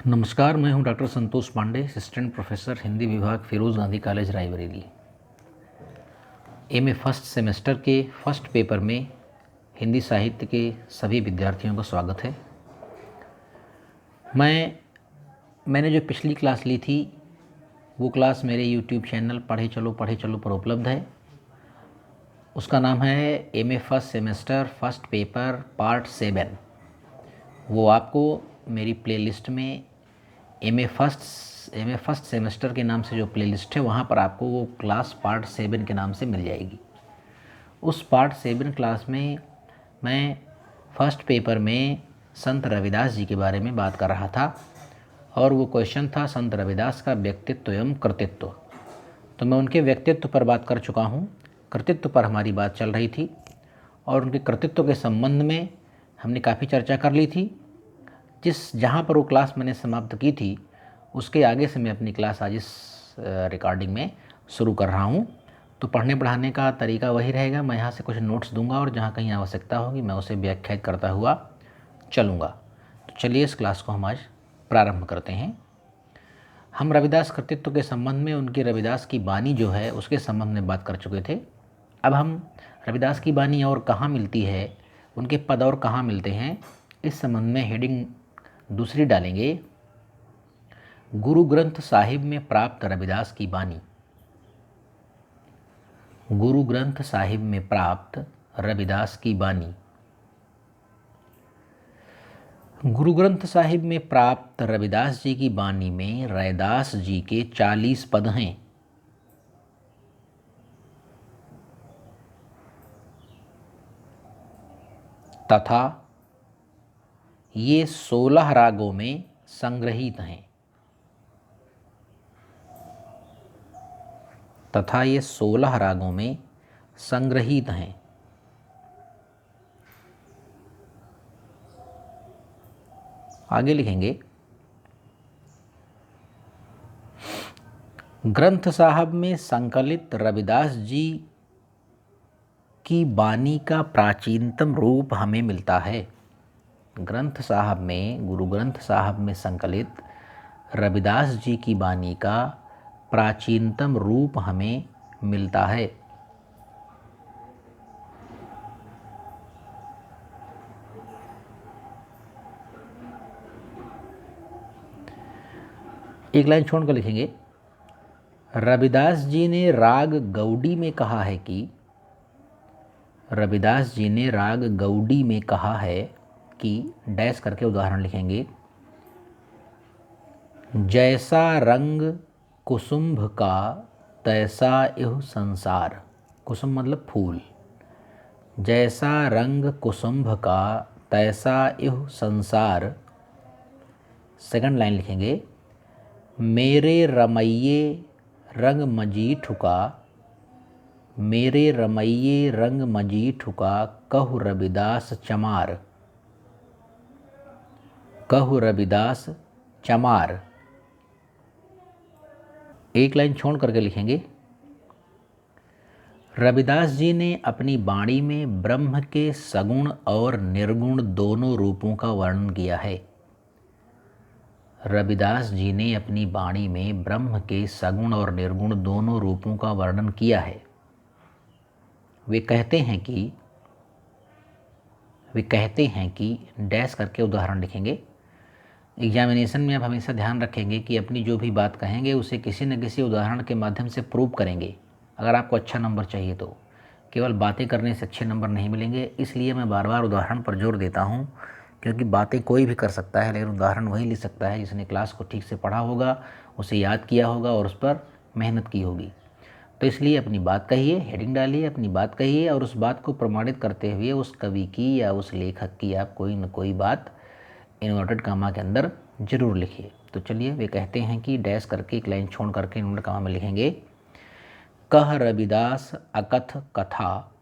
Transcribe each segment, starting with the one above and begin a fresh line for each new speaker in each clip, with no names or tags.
नमस्कार, मैं हूं doctor Santosh Pandey, assistant professor Hindi विभाग, Firoz Gandhi college, Raebareli. MA first semester के फर्स्ट पेपर में हिंदी साहित्य के सभी विद्यार्थियों का स्वागत है। मैंने जो पिछली क्लास ली थी वो क्लास मेरे यूट्यूब चैनल पढ़े चलो पर उपलब्ध है। उसका नाम है MA first semester first paper part 7। वो आपको मेरी प्लेलिस्ट में एमए फर्स्ट सेमेस्टर के नाम से जो प्लेलिस्ट है वहाँ पर आपको वो क्लास पार्ट 7 के नाम से मिल जाएगी। उस पार्ट 7 क्लास में मैं फर्स्ट पेपर में संत रविदास जी के बारे में बात कर रहा था और वो क्वेश्चन था संत रविदास का व्यक्तित्व एवं कृतित्व। तो मैं उनके व्यक्तित्व पर बात कर चुका हूँ, कृतित्व पर हमारी बात चल रही थी और उनके कृतित्व के संबंध में हमने काफ़ी चर्चा कर ली थी। जहाँ पर वो क्लास मैंने समाप्त की थी उसके आगे से मैं अपनी क्लास आज इस रिकॉर्डिंग में शुरू कर रहा हूँ। तो पढ़ने पढ़ाने का तरीका वही रहेगा, मैं यहाँ से कुछ नोट्स दूंगा और जहाँ कहीं आवश्यकता होगी मैं उसे व्याख्यायित करता हुआ चलूँगा। तो चलिए इस क्लास को हम आज प्रारंभ करते हैं। हम रविदास कृतित्व के संबंध में उनकी रविदास की बानी जो है उसके संबंध में बात कर चुके थे। अब हम रविदास की बानी और कहाँ मिलती है, उनके पद और कहाँ मिलते हैं, इस संबंध में हेडिंग दूसरी डालेंगे, गुरु ग्रंथ साहिब में प्राप्त रविदास की बानी। गुरु ग्रंथ साहिब में प्राप्त रविदास की बानी। गुरु ग्रंथ साहिब में प्राप्त रविदास जी की बानी में रैदास जी के 40 पद हैं तथा ये 16 रागों में संग्रहित हैं तथा ये 16 रागों में संग्रहित हैं। आगे लिखेंगे, ग्रंथ साहब में संकलित रविदास जी की बानी का प्राचीनतम रूप हमें मिलता है। ग्रंथ साहब में, गुरु ग्रंथ साहब में संकलित रविदास जी की बानी का प्राचीनतम रूप हमें मिलता है। एक लाइन छोड़कर लिखेंगे, रविदास जी ने राग गौड़ी में कहा है कि रविदास जी ने राग गौड़ी में कहा है कि डैश करके उदाहरण लिखेंगे, जैसा रंग कुसुम्भ का तैसा यह संसार। कुसुम मतलब फूल। जैसा रंग कुसुम्भ का तैसा यह संसार। सेकंड लाइन लिखेंगे, मेरे रमैये रंग मजीठ का, मेरे रमैये रंग मजीठ का कहु रविदास चमार। कहु रविदास चमार। एक लाइन छोड़ करके लिखेंगे, रविदास जी ने अपनी बाणी में ब्रह्म के सगुण और निर्गुण दोनों रूपों का वर्णन किया है। रविदास जी ने अपनी बाणी में ब्रह्म के सगुण और निर्गुण दोनों रूपों का वर्णन किया है। वे कहते हैं कि डैश करके उदाहरण लिखेंगे। एग्जामिनेशन में आप हमेशा ध्यान रखेंगे कि अपनी जो भी बात कहेंगे उसे किसी न किसी उदाहरण के माध्यम से प्रूव करेंगे अगर आपको अच्छा नंबर चाहिए तो। केवल बातें करने से अच्छे नंबर नहीं मिलेंगे, इसलिए मैं बार बार उदाहरण पर जोर देता हूँ, क्योंकि बातें कोई भी कर सकता है लेकिन उदाहरण वही लिख सकता है जिसने क्लास को ठीक से पढ़ा होगा, उसे याद किया होगा और उस पर मेहनत की होगी। तो इसलिए अपनी बात कहिए, हेडिंग डालिए, अपनी बात कहिए और उस बात को प्रमाणित करते हुए उस कवि की या उस लेखक की आप कोई न कोई बात इन्वर्टेड कामा के अंदर जरूर लिखिए। तो चलिए, वे कहते हैं कि डैश करके एक लाइन छोड़ करके इन्वर्टेड कामा में लिखेंगे, कह रविदास अकथ कथा,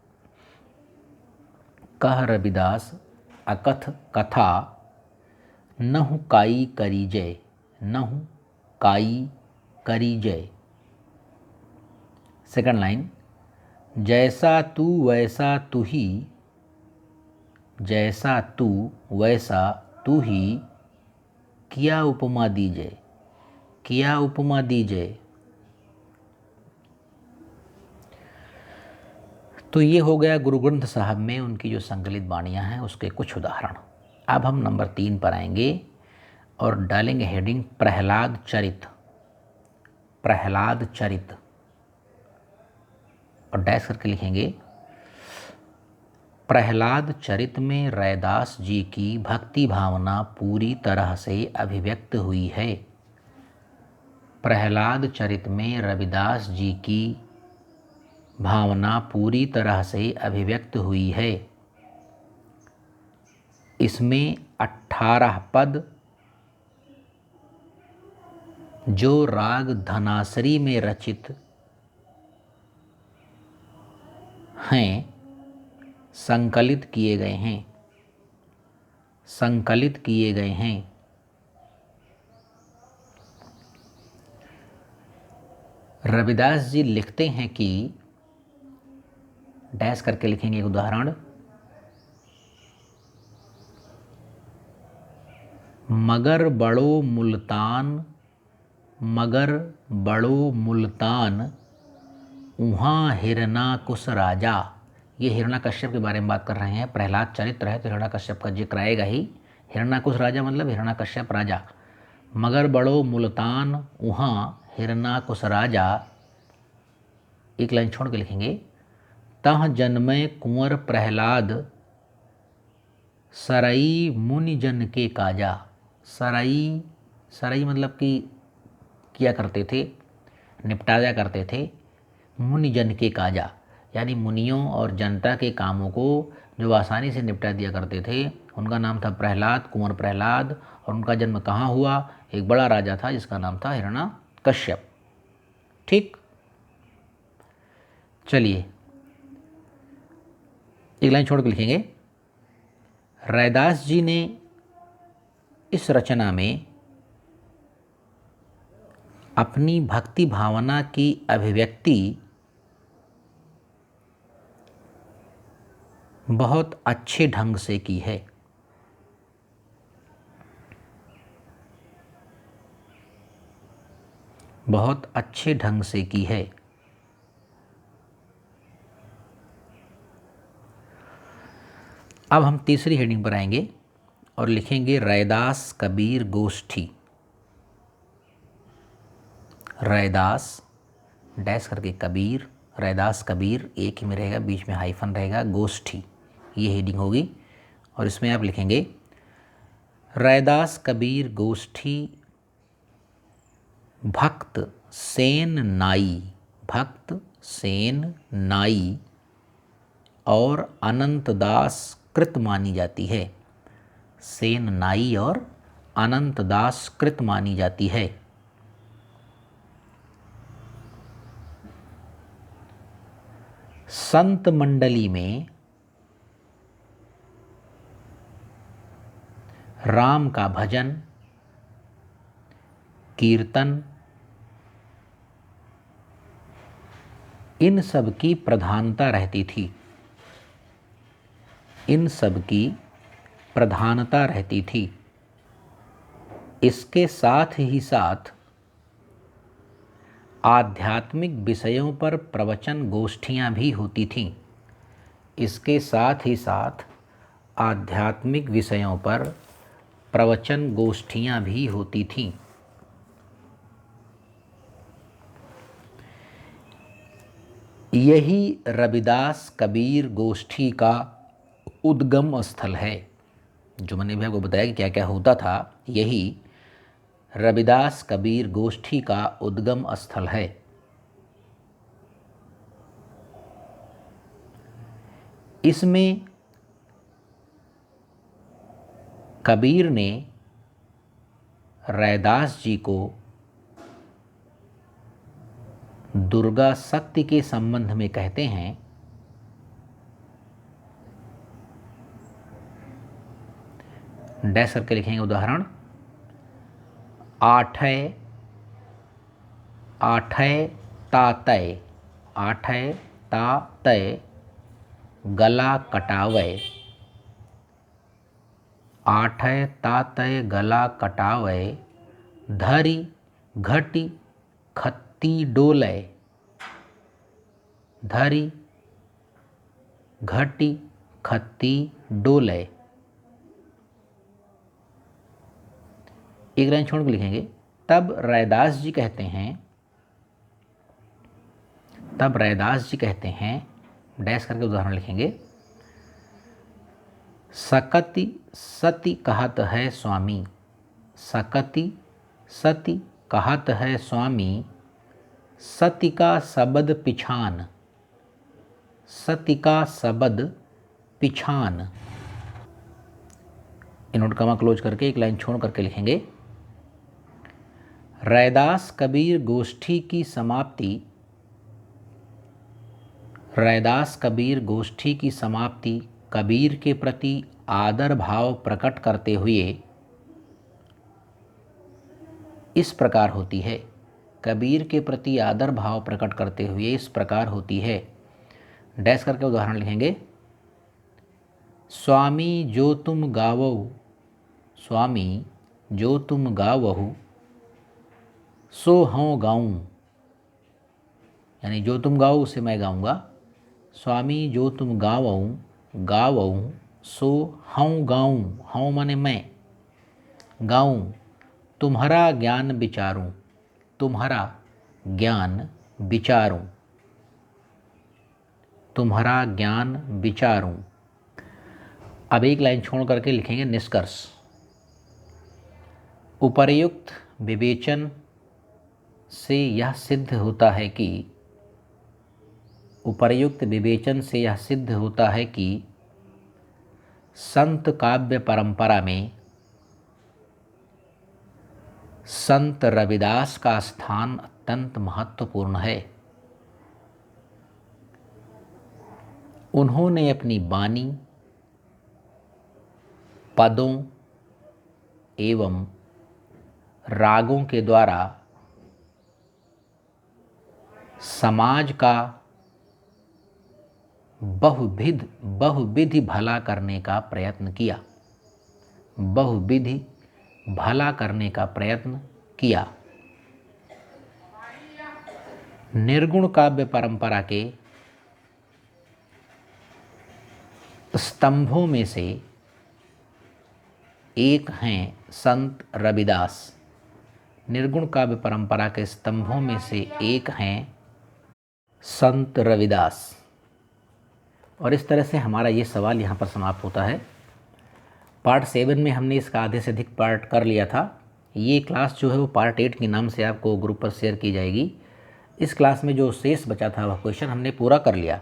कह रविदास अकथ कथा, नहु काई करी जय, नहु काई करी जय। सेकंड लाइन, जैसा तू वैसा तू ही, जैसा तू वैसा तू ही किया उपमा दीजिए, किया उपमा दीजिए। तो ये हो गया गुरु ग्रंथ साहब में उनकी जो संकलित वाणियाँ हैं उसके कुछ उदाहरण। अब हम नंबर 3 पर आएंगे और डालेंगे हेडिंग प्रहलाद चरित, प्रहलाद चरित, और डैश करके लिखेंगे प्रहलाद चरित में रैदास जी की भक्ति भावना पूरी तरह से अभिव्यक्त हुई है। प्रहलाद चरित में रविदास जी की भावना पूरी तरह से अभिव्यक्त हुई है। इसमें 18 पद जो राग धनासरी में रचित हैं संकलित किए गए हैं, संकलित किए गए हैं। रविदास जी लिखते हैं कि, डैश करके लिखेंगे एक उदाहरण, मगर बड़ो मुल्तान, मगर बड़ो मुल्तान उहाँ हिरणाकुश राजा। ये हिरण्यकश्यप के बारे में बात कर रहे हैं। प्रहलाद चरित्र है तो हिरण्यकश्यप का जिक्र आएगा ही। हिरणाकुश राजा मतलब हिरण्यकश्यप राजा। मगर बड़ो मुल्तान उहाँ हिरणाकुश राजा, एक लाइन छोड़ के लिखेंगे, तह जन्मे कुंवर प्रहलाद सरई मुनि जन के काजा। सरई, सरई मतलब कि किया करते थे, निपटाया करते थे, मुनि जन के काजा यानी मुनियों और जनता के कामों को जो आसानी से निपटा दिया करते थे, उनका नाम था प्रहलाद, कुंवर प्रहलाद। और उनका जन्म कहाँ हुआ? एक बड़ा राजा था जिसका नाम था हिरण्यकश्यप। ठीक, चलिए एक लाइन छोड़ के लिखेंगे, रैदास जी ने इस रचना में अपनी भक्ति भावना की अभिव्यक्ति बहुत अच्छे ढंग से की है। बहुत अच्छे ढंग से की है। अब हम तीसरी हेडिंग पर आएंगे और लिखेंगे रैदास कबीर गोष्ठी। रैदास डैश करके कबीर, रैदास कबीर एक ही में रहेगा, बीच में हाइफन रहेगा, गोष्ठी, ये हेडिंग होगी। और इसमें आप लिखेंगे रैदास कबीर गोष्ठी भक्त सेन नाई, भक्त सेन नाई और अनंतदास कृत मानी जाती है। सेन नाई और अनंतदास कृत मानी जाती है। संत मंडली में राम का भजन, कीर्तन, इन सब की प्रधानता रहती थी। इन सब की प्रधानता रहती थी। इसके साथ ही साथ आध्यात्मिक विषयों पर प्रवचन गोष्ठियाँ भी होती थीं। इसके साथ ही साथ आध्यात्मिक विषयों पर प्रवचन गोष्ठियाँ भी होती थीं। यही रविदास कबीर गोष्ठी का उद्गम स्थल है। जो मैंने भी आपको बताया कि क्या क्या होता था, यही रविदास कबीर गोष्ठी का उद्गम स्थल है। इसमें कबीर ने रैदास जी को दुर्गा शक्ति के संबंध में कहते हैं। डैश करके लिखेंगे उदाहरण, आठय आठय तातय, आठय तातय गला कटावय, आठय तातय गला कटावय, धरी घटी खत्ती डोलय, धरी घटी खत्ती डोलय। एक लाइन छोड़ के लिखेंगे। तब रैदास जी कहते हैं, तब रैदास जी कहते हैं, डैश करके उदाहरण लिखेंगे। सकति सति कहत है स्वामी, सकति सति कहत है स्वामी, सति का सबद पिछान, सति का सबद पिछान। इनोट कमा क्लोज करके एक लाइन छोड़ करके लिखेंगे। रैदास कबीर गोष्ठी की समाप्ति, रैदास कबीर गोष्ठी की समाप्ति कबीर के प्रति आदर भाव प्रकट करते हुए इस प्रकार होती है। कबीर के प्रति आदर भाव प्रकट करते हुए इस प्रकार होती है। डैश करके उदाहरण लिखेंगे। स्वामी जो तुम गावहु, स्वामी जो तुम गावहु, सो हूँ गाऊँ, यानी जो तुम गाओ उसे मैं गाऊँगा। स्वामी जो तुम गावहु, गावहु, सो हूँ गाऊँ, हूँ माने मैं, गाऊँ। तुम्हारा ज्ञान विचारूं, तुम्हारा ज्ञान विचारूं, तुम्हारा ज्ञान विचारूं। अब एक लाइन छोड़ करके लिखेंगे निष्कर्ष। उपर्युक्त विवेचन से यह सिद्ध होता है कि, उपर्युक्त विवेचन से यह सिद्ध होता है कि संत काव्य परंपरा में संत रविदास का स्थान अत्यंत महत्वपूर्ण है। उन्होंने अपनी वाणी, पदों एवं रागों के द्वारा समाज का बहुविधि भला करने का प्रयत्न किया, बहुविधि भला करने का प्रयत्न किया। निर्गुण काव्य परंपरा के स्तंभों में से एक हैं संत रविदास। निर्गुण काव्य परंपरा के स्तंभों में से एक हैं संत रविदास। और इस तरह से हमारा ये सवाल यहाँ पर समाप्त होता है। पार्ट 7 में हमने इसका आधे से अधिक पार्ट कर लिया था। ये क्लास जो है वो पार्ट 8 के नाम से आपको ग्रुप पर शेयर की जाएगी। इस क्लास में जो शेष बचा था वह क्वेश्चन हमने पूरा कर लिया।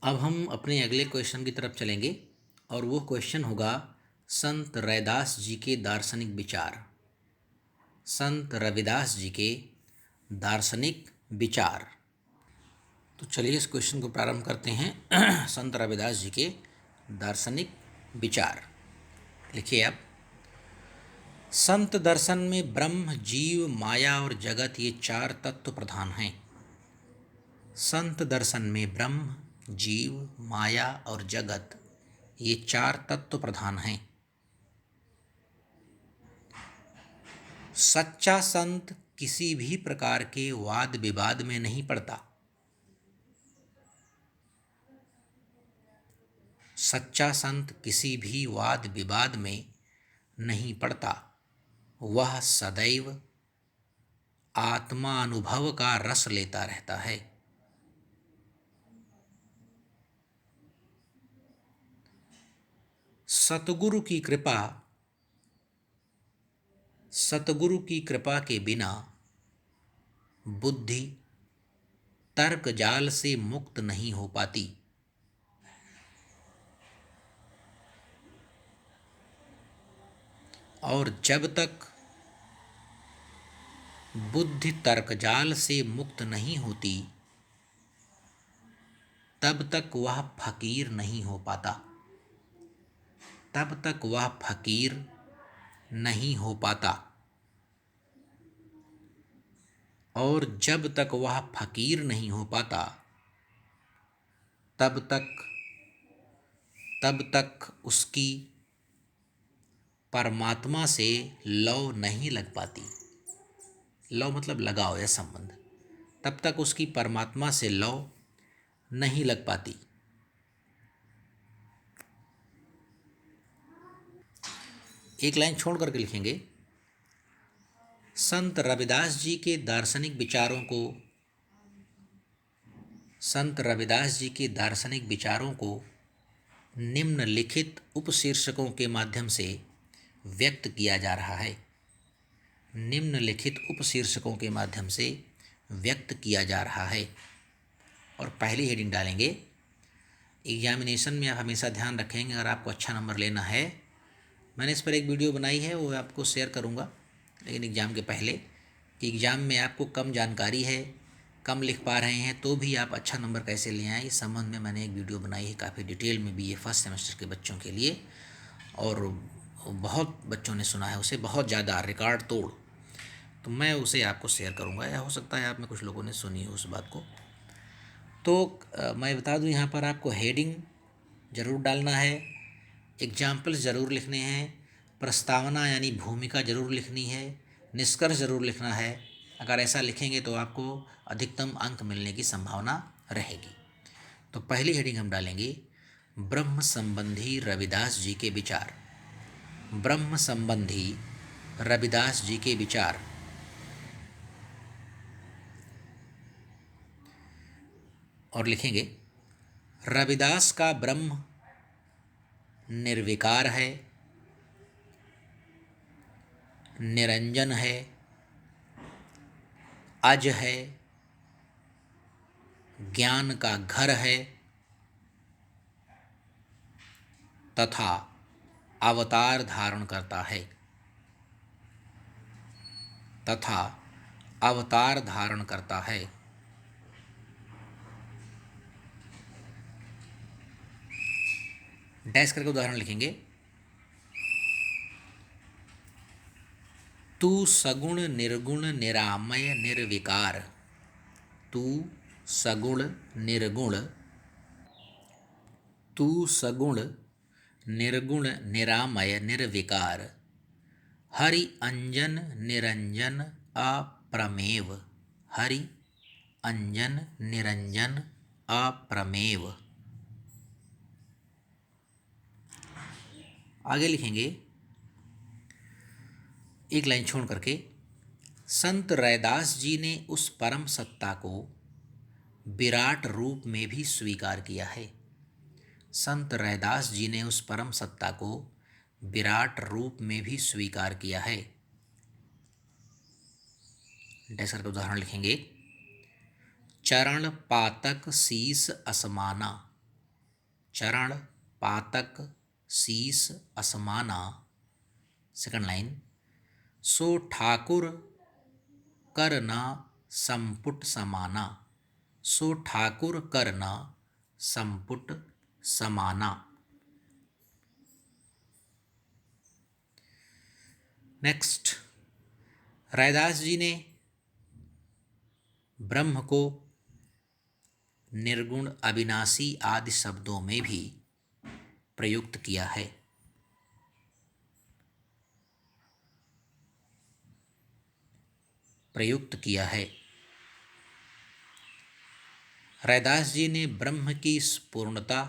अब हम अपने अगले क्वेश्चन की तरफ चलेंगे और वो क्वेश्चन होगा संत रैदास जी के दार्शनिक विचार। संत रविदास जी के दार्शनिक विचार। तो चलिए इस क्वेश्चन को प्रारंभ करते हैं। संत रविदास जी के दार्शनिक विचार। लिखिए आप। संत दर्शन में ब्रह्म, जीव, माया और जगत ये 4 तत्व प्रधान हैं। संत दर्शन में ब्रह्म, जीव, माया और जगत ये 4 तत्व प्रधान हैं। सच्चा संत किसी भी प्रकार के वाद विवाद में नहीं पड़ता। सच्चा संत किसी भी वाद विवाद में नहीं पड़ता। वह सदैव आत्मानुभव का रस लेता रहता है। सतगुरु की कृपा के बिना बुद्धि तर्क जाल से मुक्त नहीं हो पाती। और जब तक बुद्धि तर्क जाल से मुक्त नहीं होती तब तक वह फकीर नहीं हो पाता। तब तक वह फकीर नहीं हो पाता। और जब तक वह फकीर नहीं हो पाता तब तक उसकी परमात्मा से लौ नहीं लग पाती, लौ मतलब लगाव या संबंध, तब तक उसकी परमात्मा से लौ नहीं लग पाती। एक लाइन छोड़ करके लिखेंगे, संत रविदास जी के दार्शनिक विचारों को, संत रविदास जी के दार्शनिक विचारों को निम्नलिखित उपशीर्षकों के माध्यम से व्यक्त किया जा रहा है, निम्नलिखित उपशीर्षकों के माध्यम से व्यक्त किया जा रहा है। और पहली हेडिंग डालेंगे, एग्जामिनेशन में आप हमेशा ध्यान रखेंगे, अगर आपको अच्छा नंबर लेना है, मैंने इस पर एक वीडियो बनाई है, वो आपको शेयर करूँगा लेकिन एग्ज़ाम के पहले, कि एग्ज़ाम में आपको कम जानकारी है, कम लिख पा रहे हैं तो भी आप अच्छा नंबर कैसे ले आएँ, इस संबंध में मैंने एक वीडियो बनाई है काफ़ी डिटेल में BA फर्स्ट सेमेस्टर के बच्चों के लिए, और बहुत बच्चों ने सुना है उसे, बहुत ज़्यादा रिकॉर्ड तोड़। तो मैं उसे आपको शेयर करूँगा, या हो सकता है आप में कुछ लोगों ने सुनी हो उस बात को। तो मैं बता दूं, यहाँ पर आपको हेडिंग ज़रूर डालना है, एग्जाम्पल्स ज़रूर लिखने हैं, प्रस्तावना यानी भूमिका ज़रूर लिखनी है, निष्कर्ष ज़रूर लिखना है। अगर ऐसा लिखेंगे तो आपको अधिकतम अंक मिलने की संभावना रहेगी। तो पहली हेडिंग हम डालेंगे, ब्रह्म संबंधी रविदास जी के विचार, ब्रह्म संबंधी रविदास जी के विचार। और लिखेंगे, रविदास का ब्रह्म निर्विकार है, निरंजन है, अज है, ज्ञान का घर है तथा अवतार धारण करता है, तथा अवतार धारण करता है। डैश करके उदाहरण लिखेंगे, तू सगुण निर्गुण निरामय निर्विकार, तू सगुण निर्गुण, तू सगुण निर्गुण निरामय निर्विकार, हरि अंजन निरंजन अप्रमेव, हरि अंजन निरंजन अप्रमेव। आगे लिखेंगे, एक लाइन छोड़ करके, संत रैदास जी ने उस परम सत्ता को विराट रूप में भी स्वीकार किया है, संत रैदास जी ने उस परम सत्ता को विराट रूप में भी स्वीकार किया है। डैश करके उदाहरण लिखेंगे, चरण पातक शीस असमाना, चरण पातक शीस असमाना। सेकंड लाइन, सो ठाकुर करना संपुट समाना, सो ठाकुर करना संपुट समाना। नेक्स्ट, रैदास जी ने ब्रह्म को निर्गुण अविनाशी आदि शब्दों में भी प्रयुक्त किया है, प्रयुक्त किया है। रैदास जी ने ब्रह्म की पूर्णता,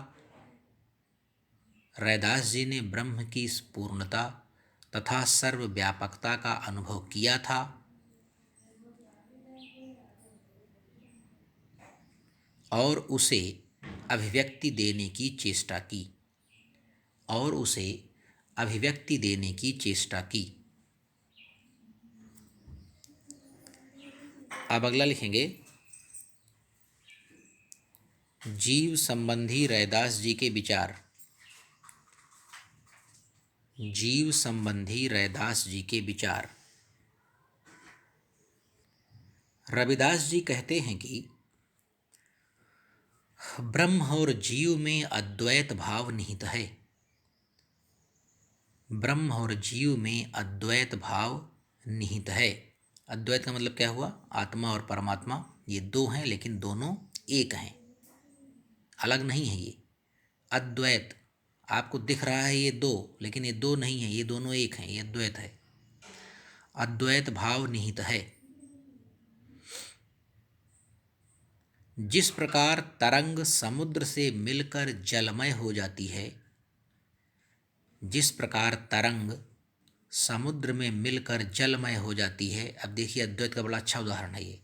रैदास जी ने ब्रह्म की पूर्णता तथा सर्वव्यापकता का अनुभव किया था और उसे अभिव्यक्ति देने की चेष्टा की, और उसे अभिव्यक्ति देने की चेष्टा की। अब अगला लिखेंगे, जीव संबंधी रैदास जी के विचार, जीव संबंधी रैदास जी के विचार। रविदास जी कहते हैं कि ब्रह्म और जीव में अद्वैत भाव निहित है, ब्रह्म और जीव में अद्वैत भाव निहित है। अद्वैत का मतलब क्या हुआ, आत्मा और परमात्मा ये दो हैं लेकिन दोनों एक हैं, अलग नहीं है ये। अद्वैत आपको दिख रहा है ये दो, लेकिन ये दो नहीं है, ये दोनों एक हैं, ये द्वैत है। अद्वैत भाव निहित है। जिस प्रकार तरंग समुद्र से मिलकर जलमय हो जाती है, जिस प्रकार तरंग समुद्र में मिलकर जलमय हो जाती है। अब देखिए अद्वैत का बड़ा अच्छा उदाहरण है ये।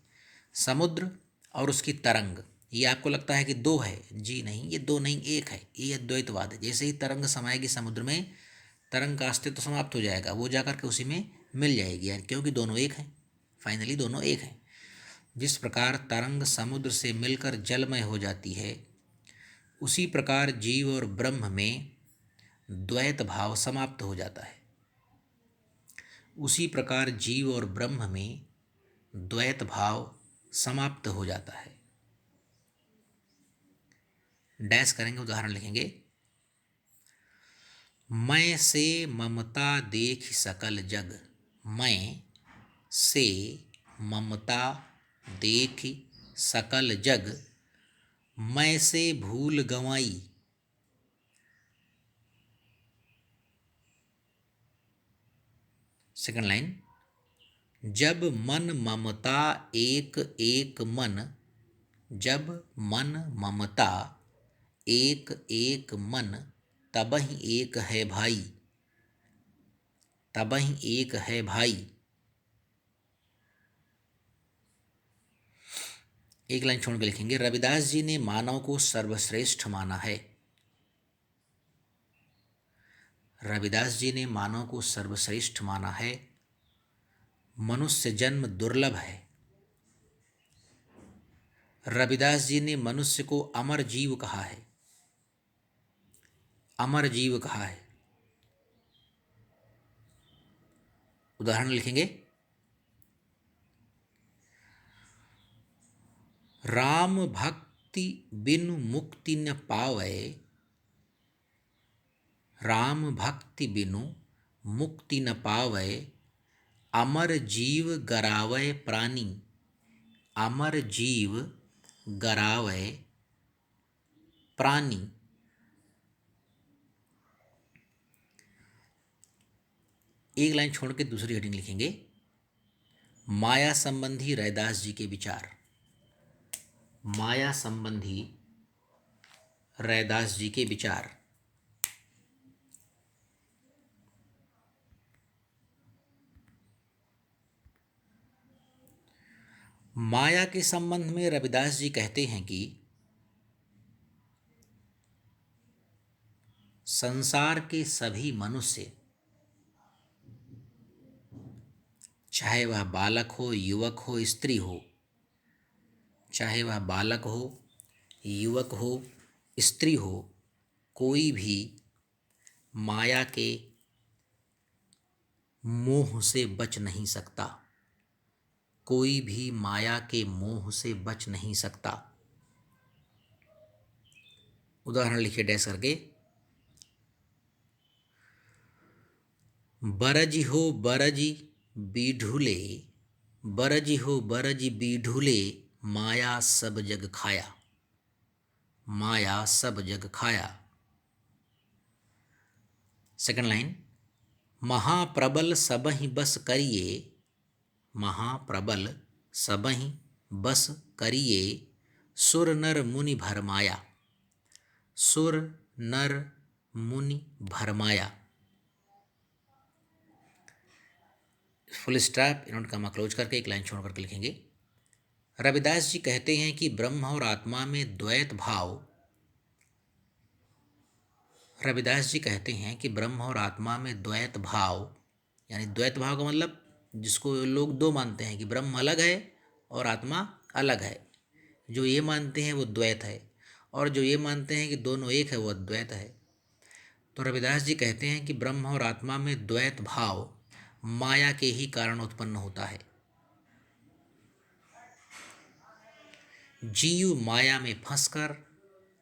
समुद्र और उसकी तरंग, ये आपको लगता है कि दो है, जी नहीं, ये दो नहीं, एक है। ये अद्वैतवाद है। जैसे ही तरंग समाएगी समुद्र में, तरंग का अस्तित्व तो समाप्त हो जाएगा, वो जाकर के उसी में मिल जाएगी यार, क्योंकि दोनों एक हैं, फाइनली दोनों एक हैं। जिस प्रकार तरंग समुद्र से मिलकर जलमय हो जाती है, उसी प्रकार जीव और ब्रह्म में द्वैत भाव समाप्त हो जाता है। उसी प्रकार जीव और ब्रह्म में द्वैत भाव समाप्त हो जाता है। डैश करेंगे, उदाहरण लिखेंगे। मैं से ममता देख सकल जग, मैं से ममता देख सकल जग, मैं से भूल गंवाई। सेकंड लाइन, जब मन ममता एक एक मन, जब मन ममता एक एक मन, तबहि एक है भाई, तबहि एक है भाई। एक लाइन छोड़ के लिखेंगे। रविदास जी ने मानव को सर्वश्रेष्ठ माना है, रविदास जी ने मानव को सर्वश्रेष्ठ माना है। मनुष्य जन्म दुर्लभ है, रविदास जी ने मनुष्य को अमर जीव कहा है, अमर जीव कहा है। उदाहरण लिखेंगे। राम भक्ति बिनु मुक्ति न पावै, राम भक्ति बिनु मुक्ति न पावै, अमर जीव गरावै प्राणी, अमर जीव गरावै प्राणी। एक लाइन छोड़ के दूसरी हेडिंग लिखेंगे। माया संबंधी रैदास जी के विचार, माया संबंधी रैदास जी के विचार। माया के संबंध में रविदास जी कहते हैं कि संसार के सभी मनुष्य, चाहे वह बालक हो, युवक हो, स्त्री हो, चाहे वह बालक हो, युवक हो, स्त्री हो, कोई भी माया के मोह से बच नहीं सकता, कोई भी माया के मोह से बच नहीं सकता। उदाहरण लिखिए डैश करके। बरजी हो बरजी बीढुले, बरजी हो बरजी बीढुले, माया सब जग खाया, माया सब जग खाया। सेकंड लाइन, महाप्रबल सबहि बस करिए, महाप्रबल सबहि बस करिए, सुर नर मुनि भरमाया, सुर नर मुनि भरमाया। फुल स्टॉप इन्होंने कमा क्लोज करके एक लाइन छोड़ करके लिखेंगे। रविदास जी कहते हैं कि ब्रह्म और आत्मा में द्वैत भाव, रविदास जी कहते हैं कि ब्रह्म और आत्मा में द्वैत भाव, यानी द्वैत भाव का मतलब जिसको लोग दो मानते हैं कि ब्रह्म अलग है और आत्मा अलग है, जो ये मानते हैं वो द्वैत है, और जो ये मानते हैं कि दोनों एक है वो अद्वैत है। तो रविदास जी कहते हैं कि ब्रह्म और आत्मा में द्वैत भाव माया के ही कारण उत्पन्न होता है। जीव माया में फंसकर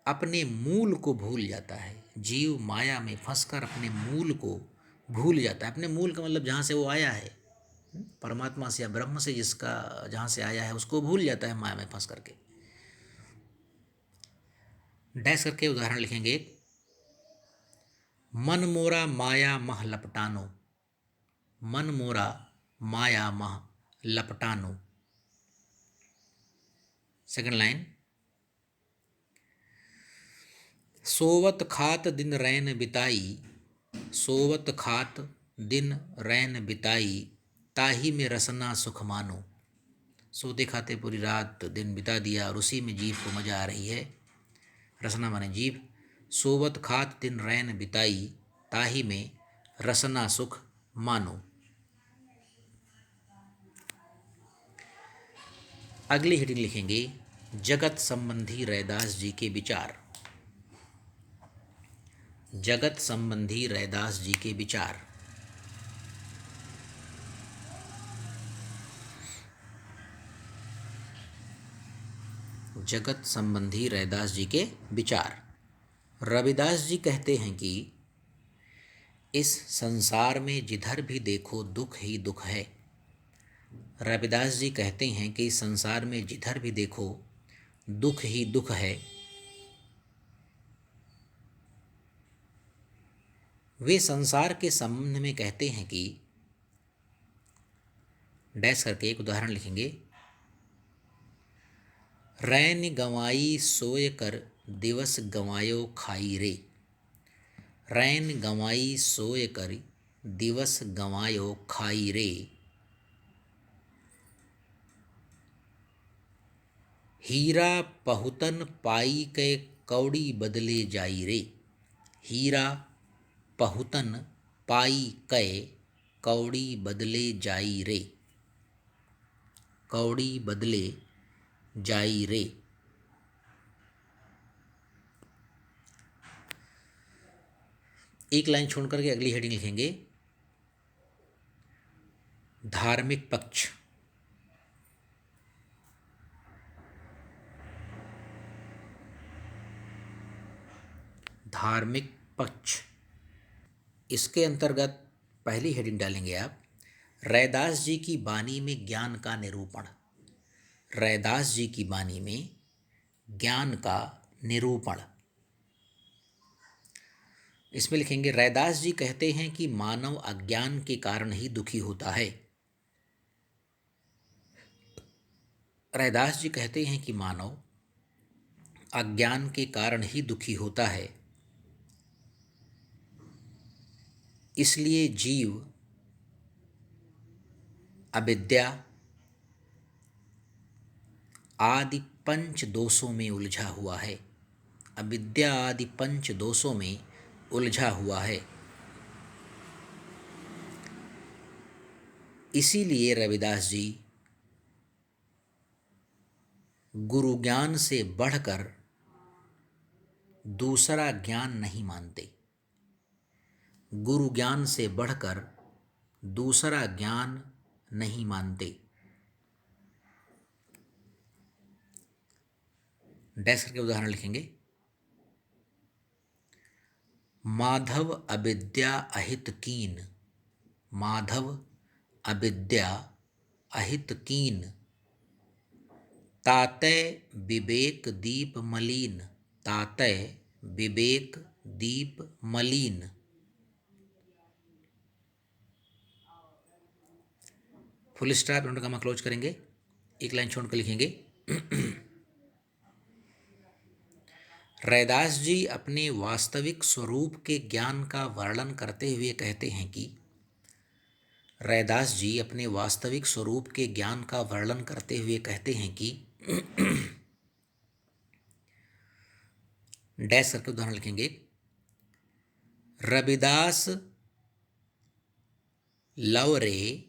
अपने मूल को भूल जाता है, जीव माया में फंसकर अपने मूल को भूल जाता है। अपने मूल का मतलब जहाँ से वो आया है, परमात्मा से या ब्रह्म से, जिसका जहाँ से आया है उसको भूल जाता है माया में फंस करके। डैश करके उदाहरण लिखेंगे। मन मोरा माया मह लपटानो, मन मोरा माया मह लपटानो। सेकंड लाइन, सोवत खात दिन रैन बिताई, सोवत खात दिन रैन बिताई, ताही में रसना सुख मानो। सोते खाते पूरी रात दिन बिता दिया और उसी में जीव को मजा आ रही है। रसना माने जीव। सोवत खात दिन रैन बिताई, ताही में रसना सुख मानो। अगली हेडिंग लिखेंगे जगत संबंधी रैदास जी के विचार। जगत संबंधी रैदास जी के विचार। जगत संबंधी रैदास जी के विचार। रविदास जी कहते हैं कि इस संसार में जिधर भी देखो दुख ही दुख है। रविदास जी कहते हैं कि इस संसार में जिधर भी देखो दुख ही दुख है। वे संसार के संबंध में कहते हैं कि डैश करके एक उदाहरण लिखेंगे, रैन गंवाई सोय कर दिवस गंवायो खाई रे। रैन गंवाई सोय कर दिवस गंवायो खाई रे। हीरा पहुतन पाई के कौड़ी बदले जाई रे। हीरा पहुतन पाई कै कौड़ी बदले जाई रे। कौड़ी बदले जाई रे। एक लाइन छोड़ करके अगली हेडिंग लिखेंगे धार्मिक पक्ष। धार्मिक पक्ष। इसके अंतर्गत पहली हेडिंग डालेंगे आप रैदास जी की वाणी में ज्ञान का निरूपण। रैदास जी की वाणी में ज्ञान का निरूपण। इसमें लिखेंगे रैदास जी कहते हैं कि मानव अज्ञान के कारण ही दुखी होता है। रैदास जी कहते हैं कि मानव अज्ञान के कारण ही दुखी होता है, इसलिए जीव अविद्या आदि पंच दोषों में उलझा हुआ है। अविद्या आदि पंच दोषों में उलझा हुआ है। इसीलिए रविदास जी गुरु ज्ञान से बढ़कर दूसरा ज्ञान नहीं मानते। गुरु ज्ञान से बढ़कर दूसरा ज्ञान नहीं मानते। डैश करके उदाहरण लिखेंगे माधव अविद्या अहित कीन। माधव अविद्या अहित कीन, तातय विवेक दीप मलिन। तातय विवेक दीप मलिन। Full stop and comma close करेंगे। एक लाइन छोड़कर लिखेंगे रैदास जी अपने वास्तविक स्वरूप के ज्ञान का वर्णन करते हुए कहते हैं कि रैदास जी अपने वास्तविक स्वरूप के ज्ञान का वर्णन करते हुए कहते हैं कि डैश करके उदाहरण लिखेंगे रविदास लव रे।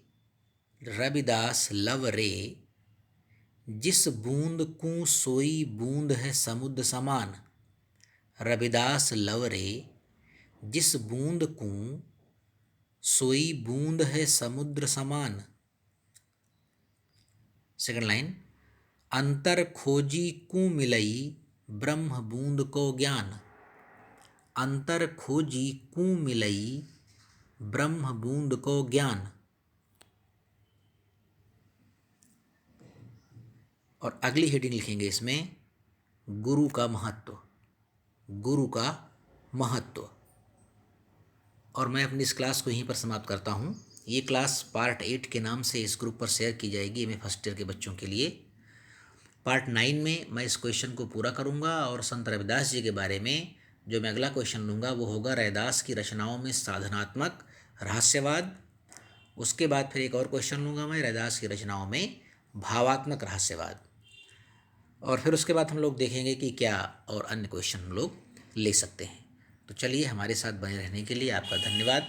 रविदास लव रे जिस बूंद को सोई बूंद है समुद्र समान। रविदास लव रे जिस बूंद को सोई बूंद है समुद्र समान। सेकंड लाइन, अंतर खोजी कु मिलई ब्रह्म बूंद को ज्ञान। अंतर खोजी कु मिलई ब्रह्म बूंद को ज्ञान। और अगली हेडिंग लिखेंगे इसमें गुरु का महत्व। गुरु का महत्व। और मैं अपनी इस क्लास को यहीं पर समाप्त करता हूँ। ये क्लास पार्ट 8 के नाम से इस ग्रुप पर शेयर की जाएगी एमए फर्स्ट ईयर के बच्चों के लिए। पार्ट 9 में मैं इस क्वेश्चन को पूरा करूँगा और संत रविदास जी के बारे में जो मैं अगला क्वेश्चन लूँगा वो होगा रैदास की रचनाओं में साधनात्मक रहस्यवाद। उसके बाद फिर एक और क्वेश्चन लूँगा मैं रैदास की रचनाओं में भावात्मक रहस्यवाद। और फिर उसके बाद हम लोग देखेंगे कि क्या और अन्य क्वेश्चन हम लोग ले सकते हैं। तो चलिए, हमारे साथ बने रहने के लिए आपका धन्यवाद।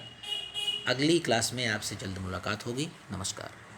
अगली क्लास में आपसे जल्द मुलाकात होगी। नमस्कार।